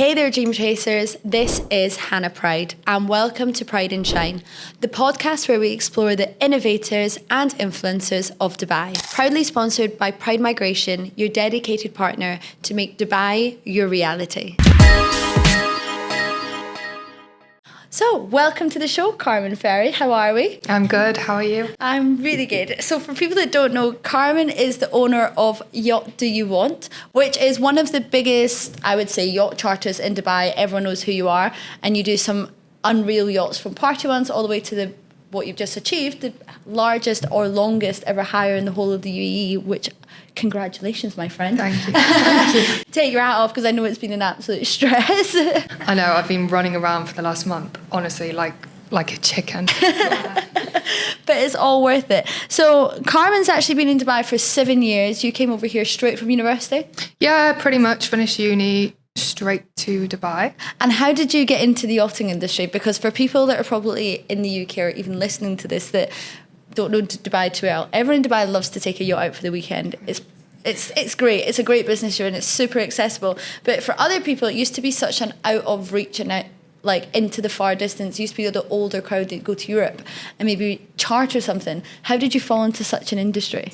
Hey there, Dream Chasers. This is Hannah Pride, and welcome to Pride and Shine, the podcast where we explore the innovators and influencers of Dubai. Proudly sponsored by Pride Migration, your dedicated partner to make Dubai your reality. So, welcome to the show, Carmen Fearnley. How are we? I'm good. How are you? I'm really good. So, for people that don't know, Carmen is the owner of Yacht Do You Want, which is one of the biggest, I would say, yacht charters in Dubai. Everyone knows who you are, and you do some unreal yachts from party ones all the way to what you've just achieved, the largest or longest ever hire in the whole of the UAE, which, congratulations, my friend. Thank you. Thank you. Take your hat off, because I know it's been an absolute stress. I know, I've been running around for the last month, honestly, like a chicken. But it's all worth it. So Carmen's actually been in Dubai for 7 years. You came over here straight from university? Yeah, pretty much finished uni, straight to Dubai. And how did you get into the yachting industry? Because for people that are probably in the UK or even listening to this that don't know Dubai too well, everyone in Dubai loves to take a yacht out for the weekend. It's great. It's a great business here and it's super accessible. But for other people, it used to be such an out of reach and out, like into the far distance. It used to be the older crowd that go to Europe and maybe charter something. How did you fall into such an industry?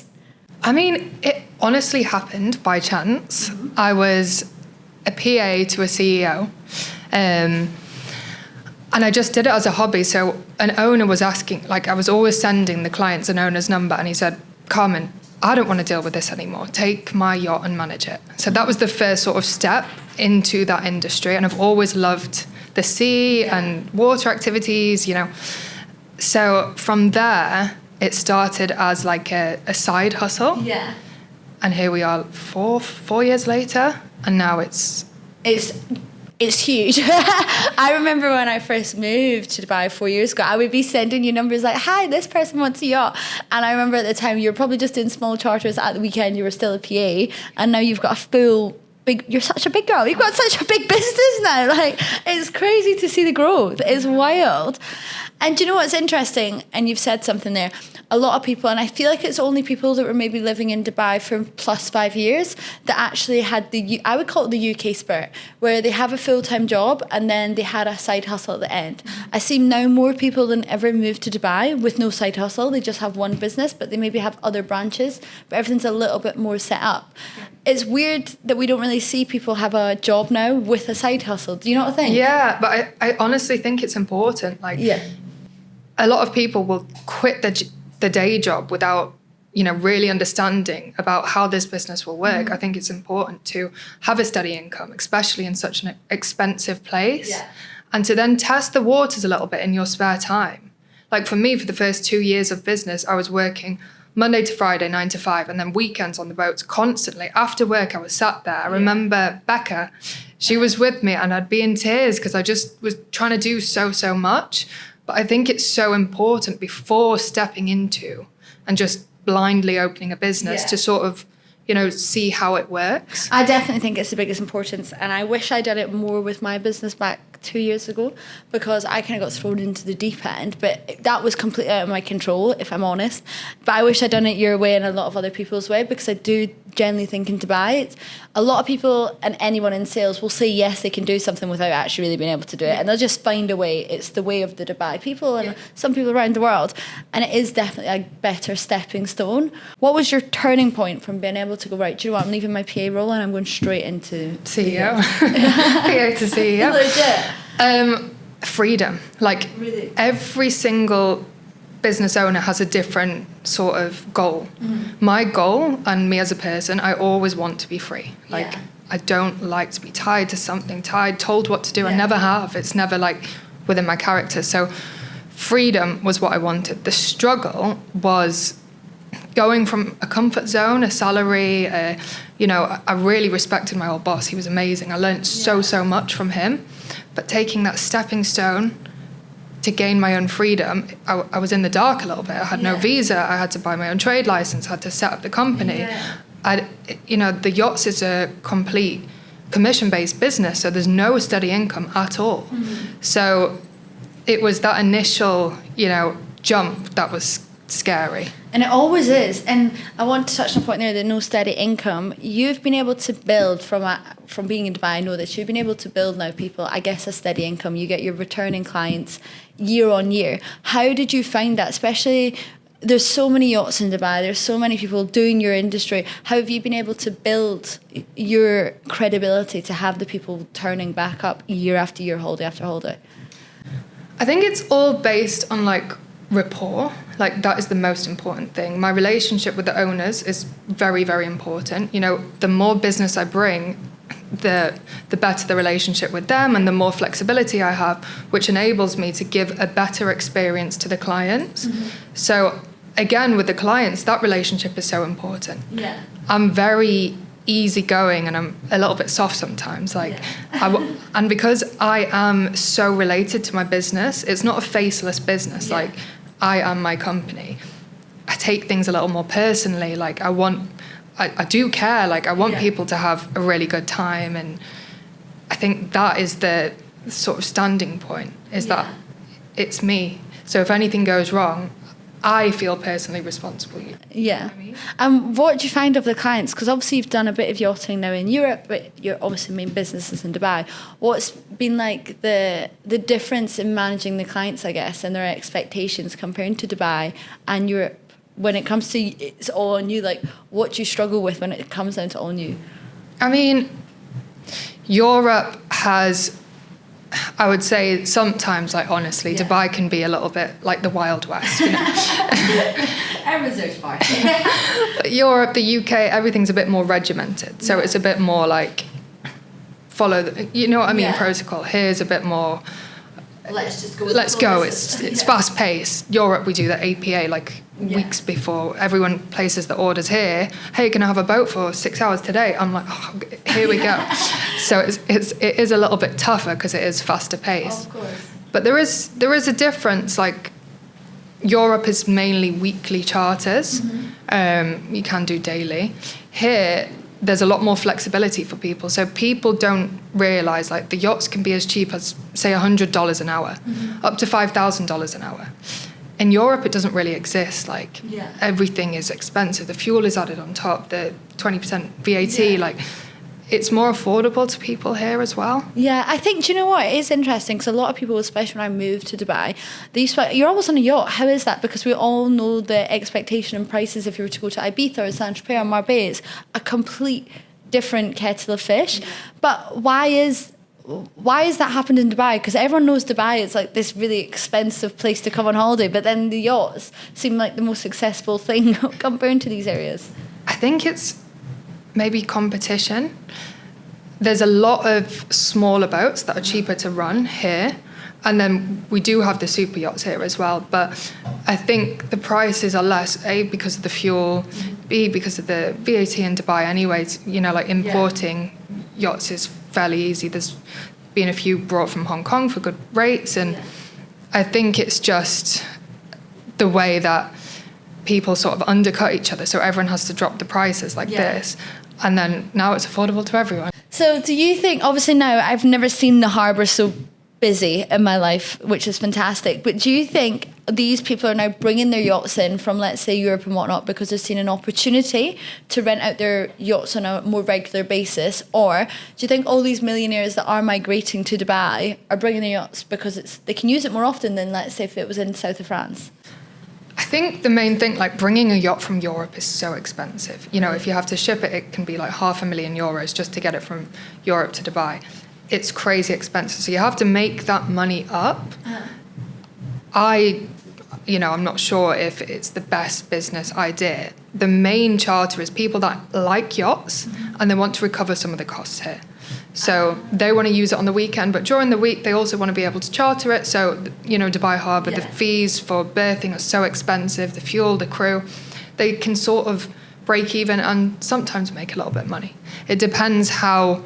I mean, it honestly happened by chance. I was a PA to a CEO. And I just did it as a hobby. So an owner was asking, like I was always sending the clients an owner's number and he said, Carmen, I don't want to deal with this anymore. Take my yacht and manage it. So that was the first sort of step into that industry. And I've always loved the sea and water activities, you know. So from there, it started as like a side hustle. Yeah. And here we are four years later. And now it's huge. I remember when I first moved to Dubai 4 years ago, I would be sending you numbers like, hi, this person wants a yacht. And I remember at the time you were probably just doing small charters at the weekend, you were still a PA, and now you've got a full big, you're such a big girl. You've got such a big business now. Like, it's crazy to see the growth. It's wild. And do you know what's interesting? And you've said something there. A lot of people, and I feel like it's only people that were maybe living in Dubai for plus 5 years that actually had I would call it the UK spirit, where they have a full-time job and then they had a side hustle at the end. I see now more people than ever move to Dubai with no side hustle. They just have one business, but they maybe have other branches, but everything's a little bit more set up. It's weird that we don't really see people have a job now with a side hustle. Do you not think? Yeah, but I honestly think it's important. Like, yeah. A lot of people will quit the day job without, you know, really understanding about how this business will work. I think it's important to have a steady income, especially in such an expensive place, and to then test the waters a little bit in your spare time. Like for me, for the first 2 years of business, I was working Monday to Friday, 9 to 5, and then weekends on the boats constantly. After work, I was sat there. I remember Becca, she was with me and I'd be in tears because I just was trying to do so much. But I think it's so important before stepping into and just blindly opening a business to sort of, you know, see how it works. I definitely think it's the biggest importance. And I wish I'd done it more with my business back 2 years ago, because I kind of got thrown into the deep end. But that was completely out of my control, if I'm honest. But I wish I'd done it your way and a lot of other people's way, because I do generally think in Dubai, a lot of people and anyone in sales will say yes, they can do something without actually really being able to do it. And they'll just find a way. It's the way of the Dubai people and some people around the world. And it is definitely a better stepping stone. What was your turning point from being able to go, right, do you know what, I'm leaving my PA role and I'm going straight into CEO. PA to CEO. Legit. Freedom. Like Really? every single business owner has a different sort of goal. My goal, and me as a person, I always want to be free. Like I don't like to be tied to something, told what to do. I never have. It's never like within my character. So freedom was what I wanted. The struggle was going from a comfort zone, a salary, you know, I really respected my old boss. He was amazing. I learned so much from him. But taking that stepping stone to gain my own freedom, I was in the dark a little bit. I had no visa. I had to buy my own trade license. I had to set up the company. You know, the yachts is a complete commission-based business, so there's no steady income at all. So it was that initial, you know, jump that was scary. And it always is. And I want to touch on a point there, the no steady income. You've been able to build from being in Dubai, I know this, you've been able to build now people, I guess, a steady income. You get your returning clients year on year. How did you find that? Especially, there's so many yachts in Dubai, there's so many people doing your industry. How have you been able to build your credibility to have the people turning back up year after year, holiday after holiday? I think it's all based on like rapport. Like that is the most important thing. My relationship with the owners is very, very important. You know, the more business I bring, the better the relationship with them and the more flexibility I have, which enables me to give a better experience to the clients. Mm-hmm. So again, with the clients, that relationship is so important. Yeah. I'm very easygoing and I'm a little bit soft sometimes. Like, yeah. And because I am so related to my business, it's not a faceless business. Yeah. Like, I am my company. I take things a little more personally. Like, I do care. Like, I want yeah. people to have a really good time. And I think that is the sort of standing point, is yeah. that it's me. So if anything goes wrong, I feel personally responsible. Yeah. You know what I mean? And what do you find of the clients? Because obviously you've done a bit of yachting now in Europe, but your obviously main business is in Dubai. What's been like the difference in managing the clients, I guess, and their expectations comparing to Dubai and Europe? When it comes to it's all on you, like what do you struggle with when it comes down to all on you? I mean, Europe has, I would say sometimes, like honestly, yeah. Dubai can be a little bit like the Wild West, you know. Everyone's part. But Europe, the UK, everything's a bit more regimented. So yeah. it's a bit more like follow the, you know what I mean, yeah. protocol. Here's a bit more. Let's just go. Let's go. It's yeah. fast paced. Europe, we do the APA like yeah. weeks before. Everyone places the orders here. Hey, can I have a boat for 6 hours today? I'm like, oh, here we go. So it is a little bit tougher because it is faster paced. Of course. But there is a difference. Like Europe is mainly weekly charters. Mm-hmm. You can do daily. Here, there's a lot more flexibility for people. So people don't realise, like, the yachts can be as cheap as, say, $100 an hour, mm-hmm. up to $5,000 an hour. In Europe, it doesn't really exist. Like, yeah. everything is expensive. The fuel is added on top, the 20% VAT, yeah. like, it's more affordable to people here as well. Yeah, I think, do you know what? It is interesting because a lot of people, especially when I moved to Dubai, you're always on a yacht. How is that? Because we all know the expectation and prices if you were to go to Ibiza or Saint-Tropez or Marbella, it's a complete different kettle of fish. Yeah. But why is that happened in Dubai? Because everyone knows Dubai is like this really expensive place to come on holiday, but then the yachts seem like the most accessible thing compared to these areas. I think it's maybe competition. There's a lot of smaller boats that are cheaper to run here, and then we do have the super yachts here as well, but I think the prices are less, A, because of the fuel, B, because of the VAT in Dubai anyways. You know, like importing yeah. yachts is fairly easy. There's been a few brought from Hong Kong for good rates, and yeah. I think it's just the way that people sort of undercut each other, so everyone has to drop the prices like yeah. this. And then now it's affordable to everyone. So do you think, obviously now I've never seen the harbour so busy in my life, which is fantastic, but do you think these people are now bringing their yachts in from, let's say, Europe and whatnot because they're seeing an opportunity to rent out their yachts on a more regular basis? Or do you think all these millionaires that are migrating to Dubai are bringing their yachts because they can use it more often than, let's say, if it was in south of France? I think the main thing, like bringing a yacht from Europe is so expensive. You know, if you have to ship it, it can be like €500,000 just to get it from Europe to Dubai. It's crazy expensive. So you have to make that money up. I'm not sure if it's the best business idea. The main charter is people that like yachts mm-hmm. and they want to recover some of the costs here. So they want to use it on the weekend, but during the week they also want to be able to charter it. So, you know, Dubai Harbour, yeah. the fees for berthing are so expensive, the fuel, the crew. They can sort of break even and sometimes make a little bit of money. It depends how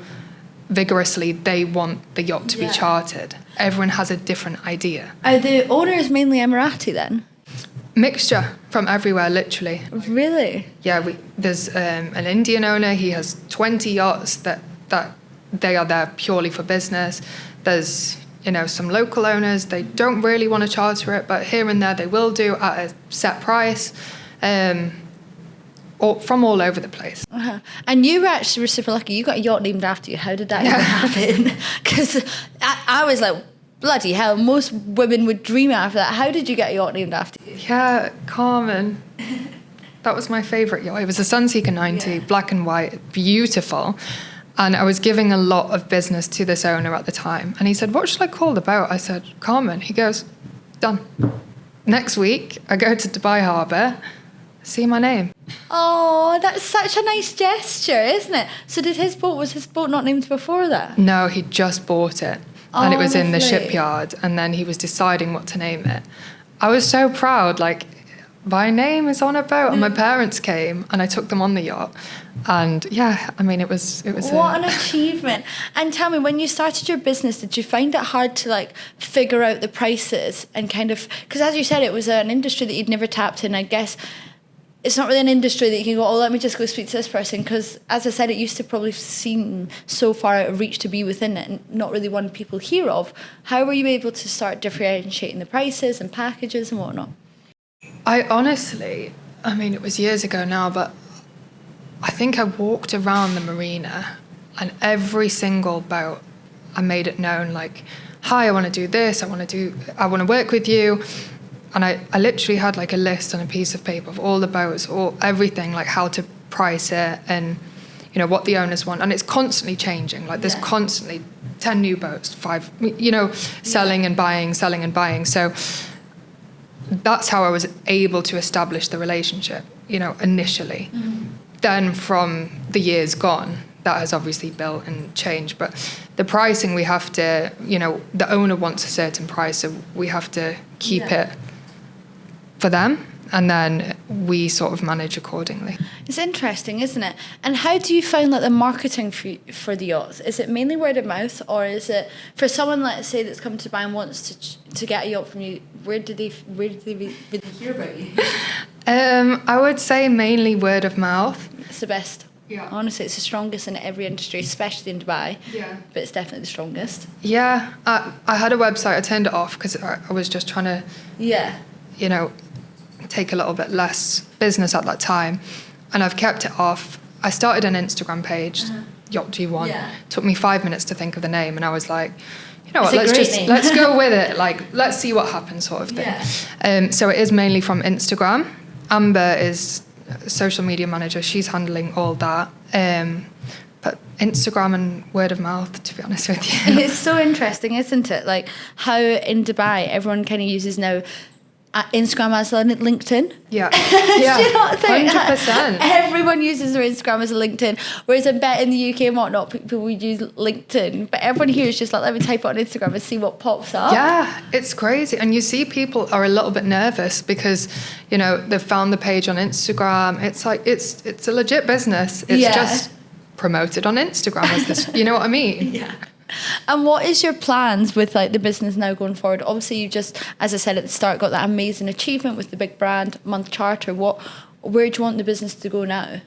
vigorously they want the yacht to yeah. be chartered. Everyone has a different idea. Are the owners mainly Emirati then? Mixture from everywhere, literally. Really? Yeah, there's an Indian owner. He has 20 yachts that they are there purely for business. There's some local owners, they don't really want to charter it, but here and there they will do at a set price, or from all over the place. Uh-huh. And you were super lucky. You got a yacht named after you. How did that even happen? Because I was like, bloody hell, most women would dream after that. How did you get a yacht named after you? Yeah, Carmen. That was my favourite yacht. It was a Sunseeker 90, black and white, beautiful. And I was giving a lot of business to this owner at the time. And he said, what should I call the boat? I said, Carmen. He goes, done. Next week, I go to Dubai Harbour, see my name. Oh, that's such a nice gesture, isn't it? So was his boat not named before that? No, he just bought it. And it was in the lovely. shipyard. And then he was deciding what to name it. I was so proud, like, my name is on a boat. And my parents came and I took them on the yacht. And yeah, I mean, it was what an achievement. And tell me, when you started your business, did you find it hard to like figure out the prices and kind of, because as you said, it was an industry that you'd never tapped in. I guess it's not really an industry that you can go, oh, let me just go speak to this person, because as I said, it used to probably seem so far out of reach to be within it and not really one people hear of. How were you able to start differentiating the prices and packages and whatnot? I honestly, I mean, it was years ago now, but I think I walked around the marina and every single boat, I made it known, like, hi, I want to do this, I want to work with you. And I literally had like a list on a piece of paper of all the boats, or everything, like how to price it and, what the owners want. And it's constantly changing. Like there's constantly 10 new boats, 5, selling and buying. So that's how I was able to establish the relationship, initially. Mm-hmm. Then from the years gone, that has obviously built and changed. But the pricing, we have to, the owner wants a certain price, so we have to keep it for them, and then we sort of manage accordingly. It's interesting, isn't it? And how do you find like the marketing for the yachts? Is it mainly word of mouth, or is it for someone, let's say, that's come to buy and wants to get a yacht from you? Where did they hear about you? I would say mainly word of mouth. It's the best. Yeah. Honestly, it's the strongest in every industry, especially in Dubai. Yeah. But it's definitely the strongest. Yeah. I had a website. I turned it off because I was just trying to. Yeah. Take a little bit less business at that time, and I've kept it off. I started an Instagram page, Yacht Do You Want. Yeah. Took me 5 minutes to think of the name, and I was like, let's go with it. Like, let's see what happens, sort of thing. Yeah. So it is mainly from Instagram. Amber is a social media manager. She's handling all that. But Instagram and word of mouth, to be honest with you. It's so interesting, isn't it? Like how in Dubai everyone kind of uses now Instagram as LinkedIn. Yeah. Yeah. Do you not think 100%. Everyone uses their Instagram as a LinkedIn, whereas I bet in the UK and whatnot people would use LinkedIn, but everyone here is just like, let me type it on Instagram and see what pops up. Yeah, it's crazy. And you see people are a little bit nervous because they've found the page on Instagram. It's like it's a legit business. It's just promoted on Instagram as this, you know what I mean? Yeah. And what is your plans with like the business now going forward? Obviously, you just, as I said at the start, got that amazing achievement with the big brand month charter. Where do you want the business to go now?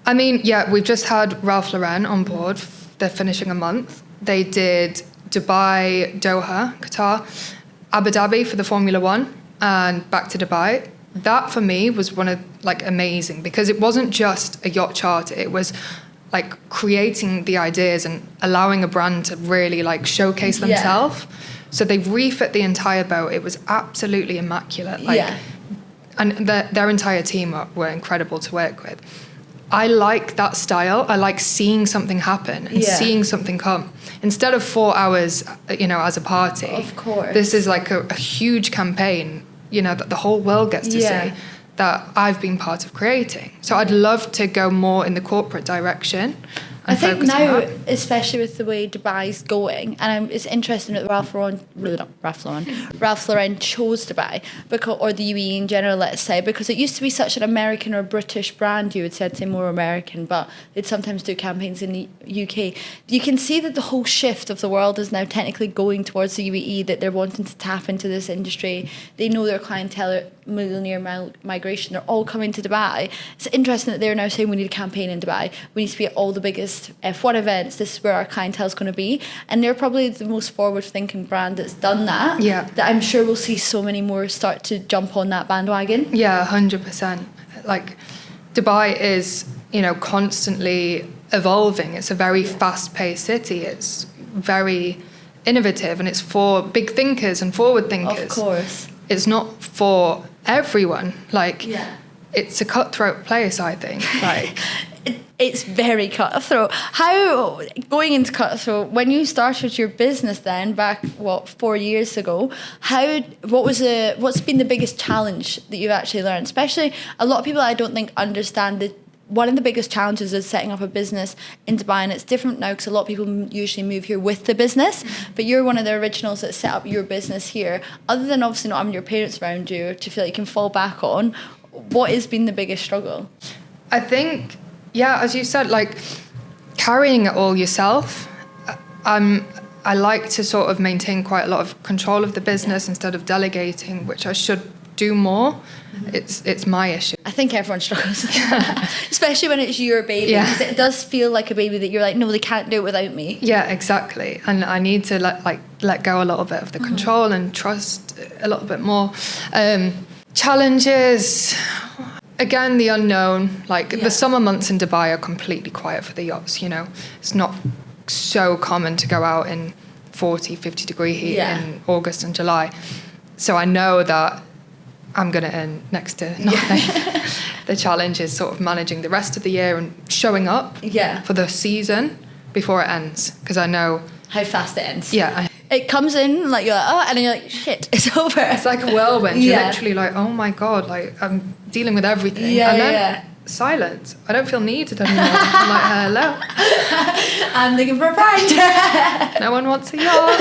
I mean, we've just had Ralph Lauren on board. They're finishing a month. They did Dubai, Doha, Qatar, Abu Dhabi for the Formula One, and back to Dubai. That for me was one of like amazing, because it wasn't just a yacht charter. It was like creating the ideas and allowing a brand to really like showcase themselves. So they refit the entire boat. It was absolutely immaculate. And their entire team were incredible to work with. I like that style. I like seeing something happen and seeing something come. Instead of 4 hours, as a party. Of course. This is like a huge campaign, that the whole world gets to see, that I've been part of creating. So I'd love to go more in the corporate direction. I think now, especially with the way Dubai's going, and it's interesting that Ralph Lauren chose Dubai, or the UAE in general, let's say, because it used to be such an American or British brand. You would say, I'd say more American, but they'd sometimes do campaigns in the UK. You can see that the whole shift of the world is now technically going towards the UAE, that they're wanting to tap into this industry. They know their clientele, millionaire migration, they're all coming to Dubai. It's interesting that they're now saying we need a campaign in Dubai. We need to be at all the biggest biggest F1 events. This is where our clientele is going to be. And they're probably the most forward-thinking brand that's done that. Yeah. That I'm sure we'll see so many more start to jump on that bandwagon. Yeah, 100%. Like, Dubai is, constantly evolving. It's a very fast-paced city. It's very innovative, and it's for big thinkers and forward thinkers. Of course. It's not for everyone. Like, Yeah. it's a cutthroat place, I think. Like, it's very cutthroat. How, going into cutthroat, when you started your business then back 4 years ago, what's been the biggest challenge that you've actually learned? Especially a lot of people I don't think understand that one of the biggest challenges is setting up a business in Dubai, and it's different now because a lot of people usually move here with the business, but you're one of the originals that set up your business here. Other than obviously not having your parents around you to feel like you can fall back on, what has been the biggest struggle? I think, as you said, like, carrying it all yourself. I like to sort of maintain quite a lot of control of the business instead of delegating, which I should do more. It's my issue. I think everyone struggles, especially when it's your baby, because it does feel like a baby that you're like, no, they can't do it without me. Yeah, exactly. And I need to let go a little bit of the control and trust a little bit more. Challenges, again, the unknown. The summer months in Dubai are completely quiet for the yachts. It's not so common to go out in 40, 50 degree heat in August and July. So I know that I'm going to earn next to nothing. The challenge is sort of managing the rest of the year and showing up for the season before it ends, because I know how fast it ends. Yeah. It comes in like you're like, oh, and then you're like, shit, it's over. It's like a whirlwind. You're literally like, oh my God, like I'm dealing with everything. And then silence. I don't feel needed anymore. I'm like, hello. I'm looking for a friend. No one wants a yacht.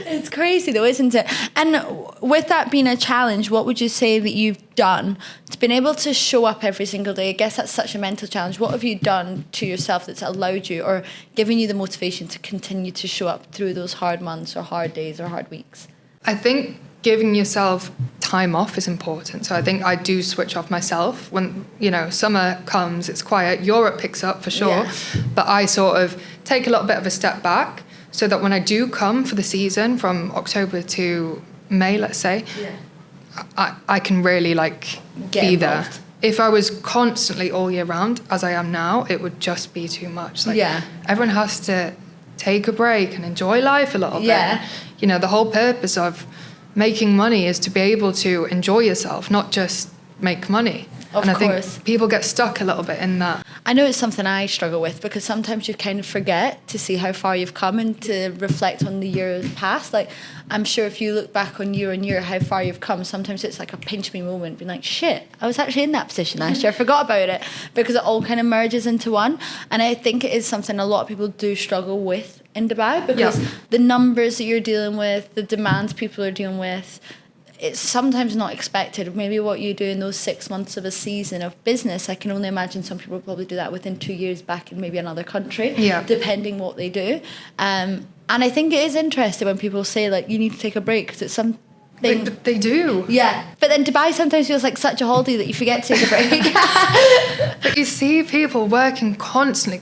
It's crazy though, isn't it? And with that being a challenge, what would you say that you've done to been able to show up every single day? I guess that's such a mental challenge. What have you done to yourself that's allowed you or given you the motivation to continue to show up through those hard months or hard days or hard weeks? I think giving yourself time off is important. So I think I do switch off myself when, summer comes, it's quiet, Europe picks up for sure, but I sort of take a little bit of a step back so that when I do come for the season from October to May, let's say, I can really be there. If I was constantly all year round, as I am now, it would just be too much. Everyone has to take a break and enjoy life a little bit. The whole purpose of making money is to be able to enjoy yourself, not just make money. I think people get stuck a little bit in that. I know it's something I struggle with because sometimes you kind of forget to see how far you've come and to reflect on the year past. I'm sure if you look back on year how far you've come, sometimes it's like a pinch me moment, being like, shit, I was actually in that position last year. I forgot about it, because it all kind of merges into one. And I think it is something a lot of people do struggle with in Dubai, because the numbers that you're dealing with, the demands people are dealing with, it's sometimes not expected. Maybe what you do in those 6 months of a season of business, I can only imagine some people probably do that within 2 years back in maybe another country, depending what they do. And I think it is interesting when people say you need to take a break, because it's something. They do. Yeah. But then Dubai sometimes feels like such a holiday that you forget to take a break. But you see people working constantly,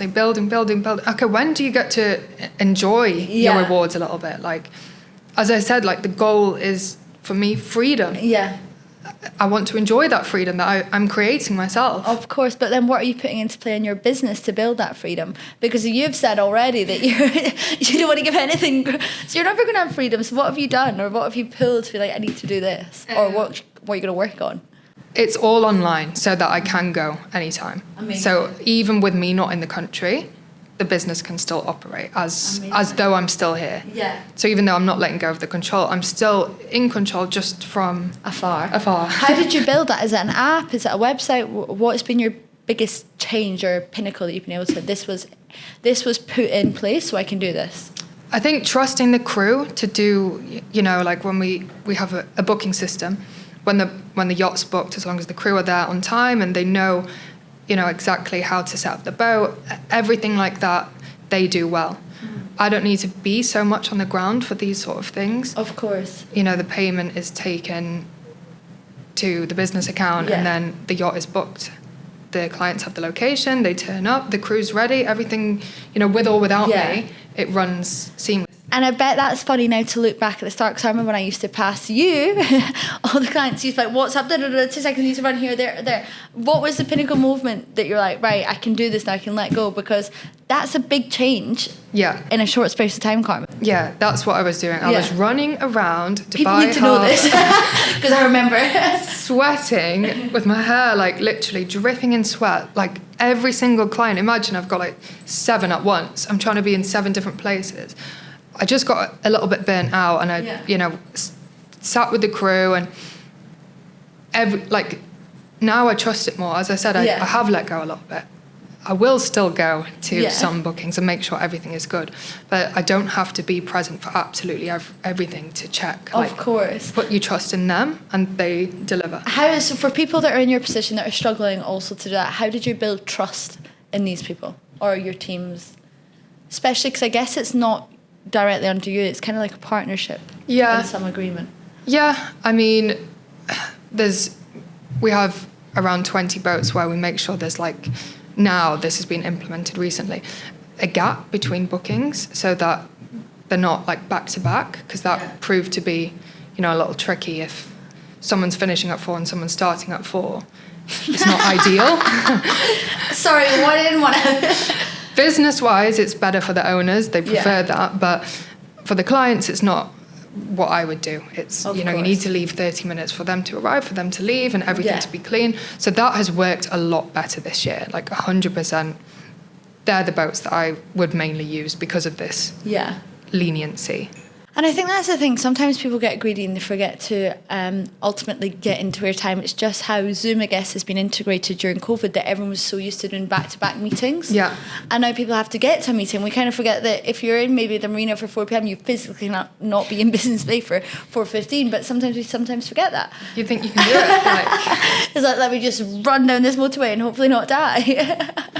building. Okay, when do you get to enjoy your rewards a little bit? As I said, the goal is, for me, freedom. Yeah. I want to enjoy that freedom that I'm creating myself. Of course, but then what are you putting into play in your business to build that freedom? Because you've said already that you don't want to give anything, so you're never going to have freedom. So what have you done, or what have you pulled to be like, I need to do this, or what are you going to work on? It's all online so that I can go anytime. Amazing. So even with me not in the country, the business can still operate as though I'm still here. Yeah. So even though I'm not letting go of the control, I'm still in control, just from afar. How did you build that? Is it an app? Is it a website? What has been your biggest change or pinnacle that you've been able to? This was put in place, so I can do this. I think trusting the crew to do, when we have a booking system, when the yacht's booked, as long as the crew are there on time and they know exactly how to set up the boat, everything like that, they do well. I don't need to be so much on the ground for these sort of things. Of course. The payment is taken to the business account and then the yacht is booked. the clients have the location, they turn up, the crew's ready, everything, with or without me, it runs seamless. And I bet that's funny now to look back at the start, because I remember when I used to pass you, all the clients used to be like, what's up, 2 seconds, you need to run here, there. What was the pinnacle movement that you're like, right, I can do this now, I can let go? Because that's a big change in a short space of time, Carmen. Yeah, that's what I was doing. I was running around Dubai. People need to know this, because I remember. Sweating with my hair, like, literally dripping in sweat. Like, every single client, imagine I've got, like, 7 at once. I'm trying to be in 7 different places. I just got a little bit burnt out, and I, sat with the crew, and now I trust it more. As I said, I have let go a little bit. I will still go to some bookings and make sure everything is good, but I don't have to be present for absolutely everything to check. Of course. Put your trust in them, and they deliver. So for people that are in your position that are struggling also to do that, how did you build trust in these people or your teams? Especially because I guess it's not directly under you, it's kind of like a partnership in some agreement. Yeah, I mean, we have around 20 boats where we make sure there's, like, now this has been implemented recently, a gap between bookings so that they're not, like, back to back, because that proved to be, a little tricky if someone's finishing at 4 and someone's starting at 4. It's not ideal. Sorry, one in, one out. Business-wise, it's better for the owners. They prefer that. But for the clients, it's not what I would do. It's, you need to leave 30 minutes for them to arrive, for them to leave, and everything to be clean. So that has worked a lot better this year, like 100%. They're the boats that I would mainly use because of this leniency. And I think that's the thing. Sometimes people get greedy and they forget to ultimately get into airtime. It's just how Zoom, I guess, has been integrated during COVID, that everyone was so used to doing back-to-back meetings. Yeah. And now people have to get to a meeting. We kind of forget that if you're in maybe the marina for 4 p.m, you physically not be in business day for 4:15. But sometimes we forget that. You think you can do it? It's like, let me just run down this motorway and hopefully not die.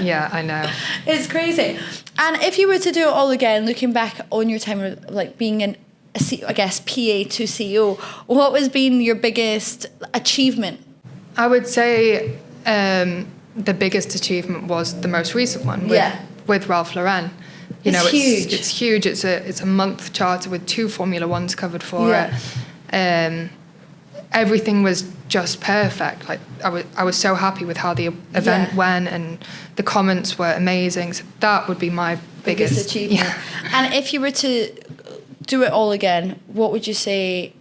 Yeah, I know. It's crazy. And if you were to do it all again, looking back on your time of, like, being PA to CEO, what has been your biggest achievement? I would say the biggest achievement was the most recent one with Ralph Lauren. It's huge. It's huge. It's a month charter with 2 Formula Ones covered for it. Everything was just perfect. Like, I was so happy with how the event went, and the comments were amazing. So that would be my biggest achievement. Yeah. And if you were to do it all again, what would you say?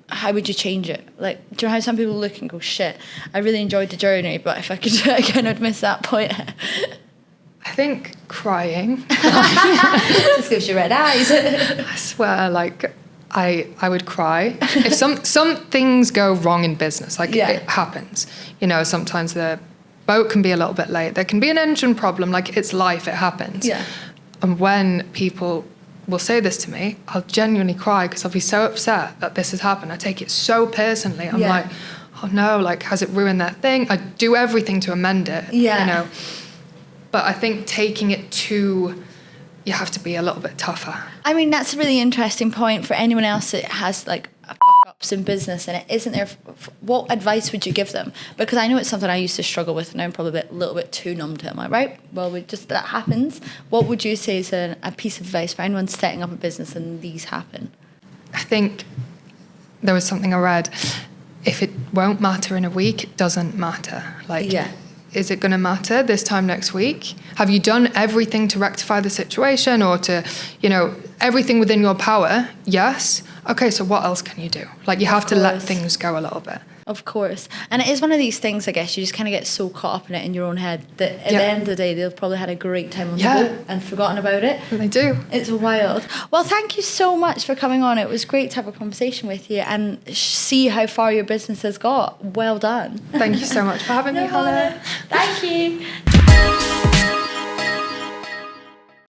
How would you change it? Like, do you know how some people look and go, shit, I really enjoyed the journey, but if I could do it again, I'd miss that point? I think crying. Just gives you red eyes. I swear, like, I would cry. If some things go wrong in business, like it happens. Sometimes the boat can be a little bit late. There can be an engine problem. Like, it's life, it happens. Yeah. And when people will say this to me, I'll genuinely cry because I'll be so upset that this has happened. I take it so personally. I'm like, oh no, like, has it ruined their thing? I do everything to amend it, But I think taking it to, you have to be a little bit tougher. I mean, that's a really interesting point for anyone else that has, like, fuck-ups in business and it isn't there. What advice would you give them? Because I know it's something I used to struggle with, and I'm probably a little bit too numb to it. Am I right? Well, that happens. What would you say is a piece of advice for anyone setting up a business and these happen? I think there was something I read. If it won't matter in a week, it doesn't matter. Like, is it going to matter this time next week? Have you done everything to rectify the situation or to, everything within your power? Yes. Okay, so what else can you do? Like, you have to let things go a little bit. Of course. And it is one of these things, I guess, you just kind of get so caught up in it in your own head that at the end of the day, they've probably had a great time on the boat and forgotten about it. They do. It's wild. Well, thank you so much for coming on. It was great to have a conversation with you and see how far your business has got. Well done. Thank you so much for having me, Hannah. Thank you.